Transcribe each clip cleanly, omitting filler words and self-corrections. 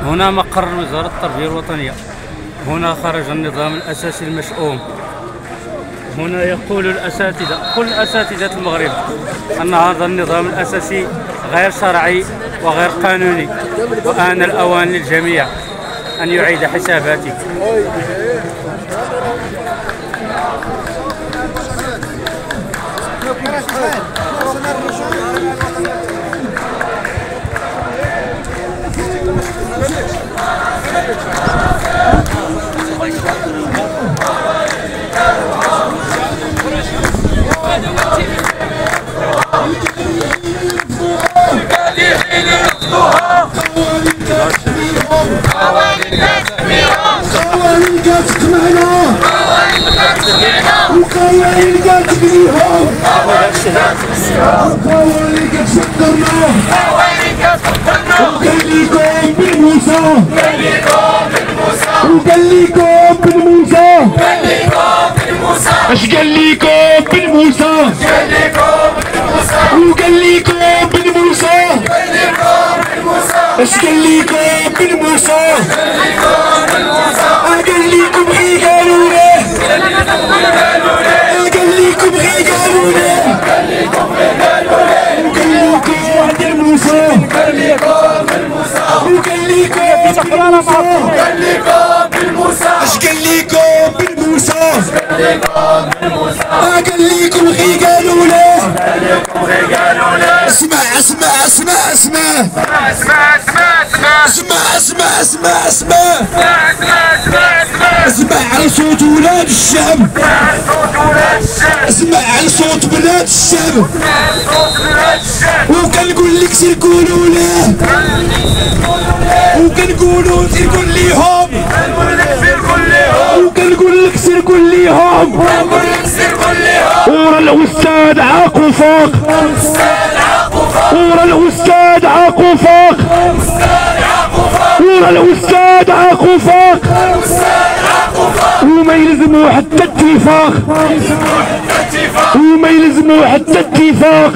هنا مقر وزارة التربية الوطنية. هنا خرج النظام الأساسي المشؤوم. هنا يقول الأساتذة، كل أساتذة المغرب، أن هذا النظام الأساسي غير شرعي وغير قانوني، وآن الأوان للجميع أن يعيد حساباته. اش قال ليكم بن موسى؟ وقال ليكم بن موسى؟ اش قال ليكم بن موسى؟ قال ليكم غير قالوا له، قال ليكم غير قالوا له، وقال ليكم بن موسى، وقال ليكم بن موسى، اش قال ليكم بن موسى؟ قال ليكم غير قالوا له. اسمع اسمع اسمع اسمع اسمع اسمع اسمع اسمع اسمع على صوت ولاد الشعب، اسمع على صوت بلاد الشعب، وكنقول لك سير قولوا له، وكنقولوا سير قول ليهم، وكنقول لك سير قول ليهم، ورا الاستاذ عاقو فوق، ورا الاستاذ عاقو فوق، ورا الاستاذ عاقو فوق، وما يلزموا حتى اتفاق، وما يلزموا حتى اتفاق،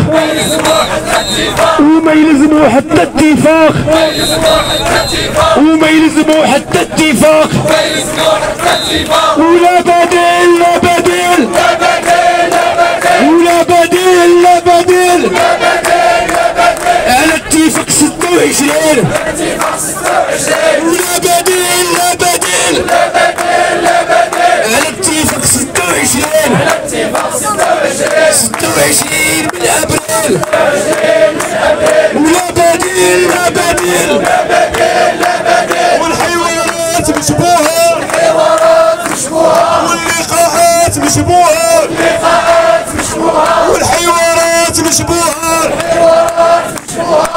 وما يلزموا حتى اتفاق، وما يلزموا حتى اتفاق، ولا بديل لا بديل، ولا بديل لا بديل على اتفاق 26، ولا بديل لا بديل على اتفاق 26 من ابريل، ولا بديل لا بديل، والحوارات مشبوهه، واللقاءات مشبوهه، والحوارات مشبوهه،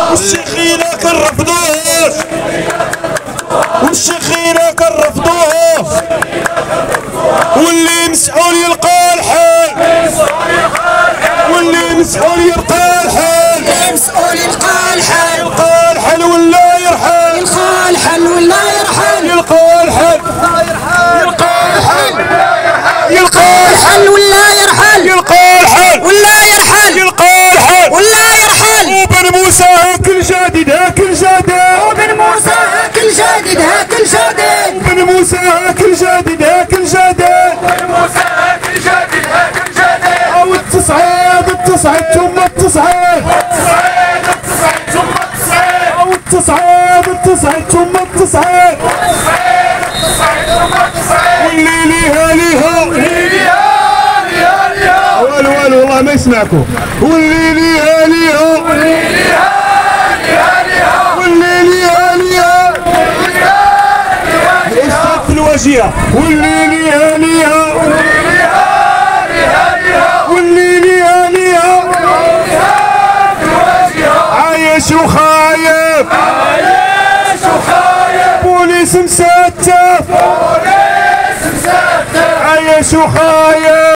والشيخينه كنرفضوهاش، والشيخينه كنرفضوها، واللي مسحول يلقى الحال، واللي مسحول يلقى الحال، اللي مسحول يلقى الحال، يلقى الحل ولا يرحل، يلقى الحل ولا يرحل، يلقى الحل، يلقى الحل، يلقى الحل ولا يرحل، يلقى الحل ولا يرحل، يلقى الحل ولا يرحل. وبن موسى هاكل جديد هاكل جديد، وبن موسى هاكل جديد هاكل جديد، وبن موسى هاكل جديد هاكل جديد، وبن موسى هاكل جديد هاكل جديد. او التصعيد التصعيد ثم التصعيد، التصعيد التصعيد ثم التصعيد، او التصعيد التصعيد ثم التصعيد، التصعيد التصعيد ثم التصعيد. واللي ليها ليها، واللي ليها ليها ليها، والو والو والله ما يسمعكم. واللي ليها ليها، واللي ليها ليها ليها، واللي ليها ليها استاذ في الواجهه، واللي ليها ليها، واللي ليها ليها ليها، واللي ليها ليها في الواجهه. عايش وخايف، عايش وخايف، بوليس مستف، بوليس مستف، عايش وخايف.